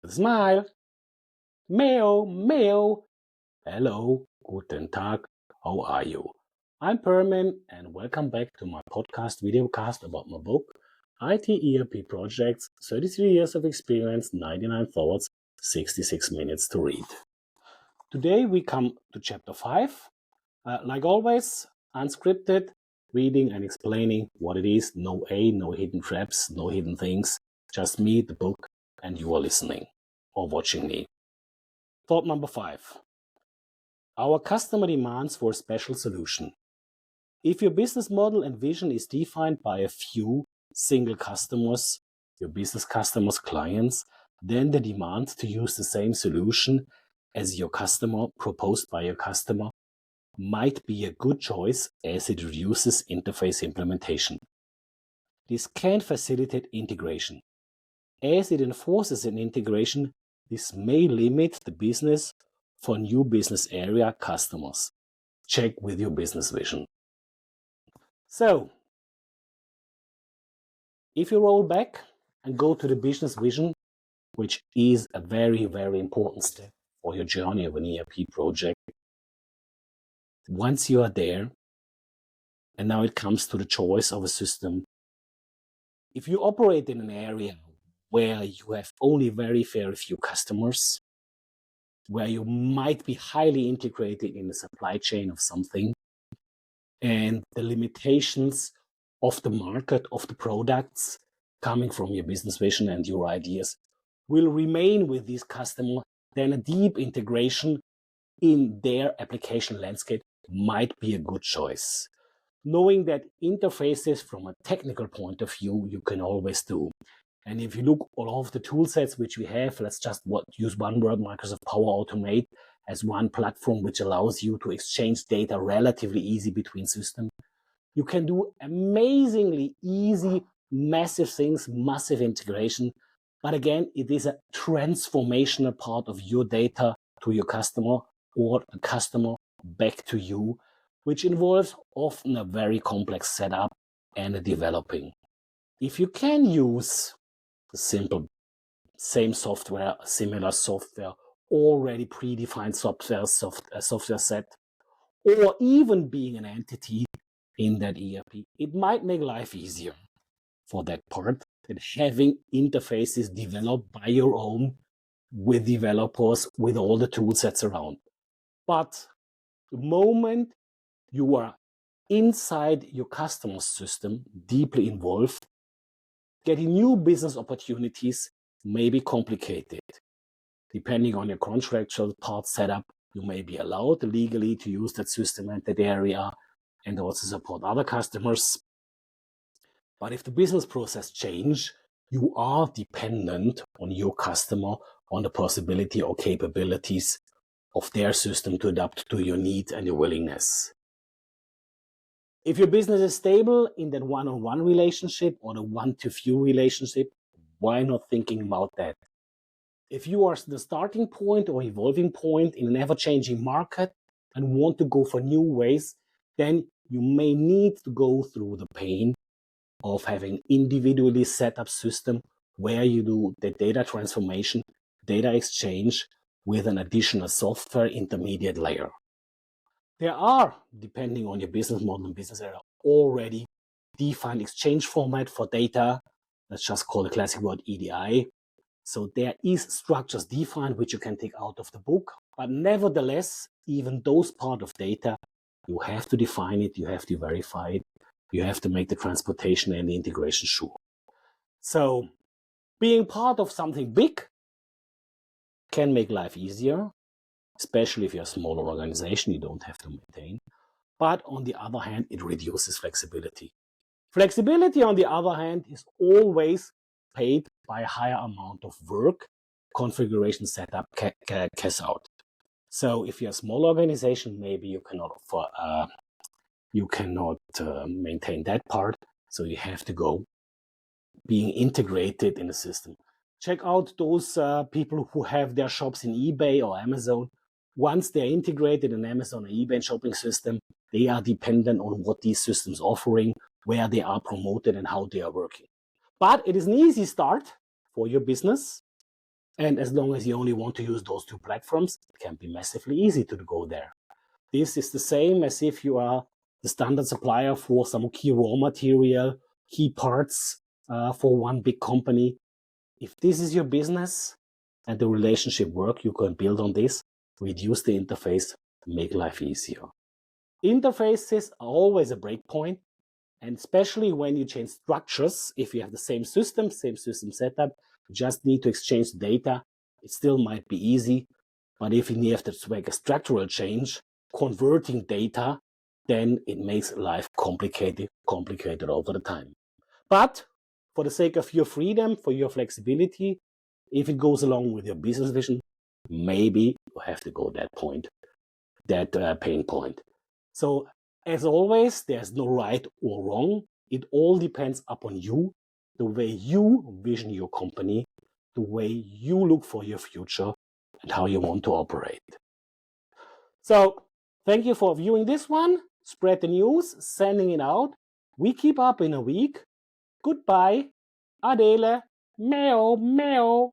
Smile. Meo, meo. Hello, guten Tag. How are you? I'm Pirmin and welcome back to my podcast videocast about my book, IT ERP Projects, 33 Years of Experience, 99 Thoughts, 66 Minutes to Read. Today we come to chapter 5. Like always, unscripted, reading and explaining what it is. No hidden traps, no hidden things. Just me, the book, and you are listening or watching me. Thought number 5. Our customer demands for a special solution. If your business model and vision is defined by a few single customers, your business customers, clients, then the demand to use the same solution as your customer, proposed by your customer, might be a good choice as it reduces interface implementation. This can facilitate integration. As it enforces an integration, this may limit the business for new business area customers. Check with your business vision. So, if you roll back and go to the business vision, which is a very, very important step for your journey of an ERP project, once you are there, and now it comes to the choice of a system, if you operate in an area where you have only very few customers, where you might be highly integrated in the supply chain of something, and the limitations of the market, of the products coming from your business vision and your ideas will remain with this customer, then a deep integration in their application landscape might be a good choice. Knowing that interfaces from a technical point of view, you can always do. And if you look all of the tool sets which we have, let's just use one word, Microsoft Power Automate, as one platform which allows you to exchange data relatively easy between systems. You can do amazingly easy, massive things, massive integration. But again, it is a transformational part of your data to your customer or the customer back to you, which involves often a very complex setup and a developing. If you can use the simple same software, similar software, already predefined software set, or even being an entity in that ERP, it might make life easier for that part than having interfaces developed by your own with developers, with all the tool sets around. But the moment you are inside your customer's system, deeply involved, getting new business opportunities may be complicated. Depending on your contractual part setup, you may be allowed legally to use that system and that area and also support other customers. But if the business process change, you are dependent on your customer, on the possibility or capabilities of their system to adapt to your needs and your willingness. If your business is stable in that one-on-one relationship or the one-to-few relationship, why not thinking about that? If you are the starting point or evolving point in an ever-changing market and want to go for new ways, then you may need to go through the pain of having individually set up system where you do the data transformation, data exchange with an additional software intermediate layer. There are, depending on your business model and business area, already defined exchange format for data. Let's just call the classic word EDI. So there is structures defined which you can take out of the book. But nevertheless, even those part of data, you have to define it, you have to verify it, you have to make the transportation and the integration sure. So being part of something big can make life easier, especially if you're a smaller organization, you don't have to maintain. But on the other hand, it reduces flexibility. Flexibility, on the other hand, is always paid by a higher amount of work, configuration setup, cash out. So if you're a small organization, maybe you cannot maintain that part. So you have to go being integrated in the system. Check out those people who have their shops in eBay or Amazon. Once they're integrated in Amazon or eBay shopping system, they are dependent on what these systems offering, where they are promoted and how they are working. But it is an easy start for your business. And as long as you only want to use those two platforms, it can be massively easy to go there. This is the same as if you are the standard supplier for some key raw material, key parts for one big company. If this is your business and the relationship work, you can build on this, reduce the interface, make life easier. Interfaces are always a breakpoint, and especially when you change structures, if you have the same system setup, you just need to exchange data. It still might be easy, but if you have to make a structural change, converting data, then it makes life complicated over the time. But for the sake of your freedom, for your flexibility, if it goes along with your business vision, maybe you have to go that pain point. So as always, there's no right or wrong. It all depends upon you, the way you vision your company, the way you look for your future, and how you want to operate. So thank you for viewing this one. Spread the news, sending it out. We keep up in a week. Goodbye. Adele. Meow, meow.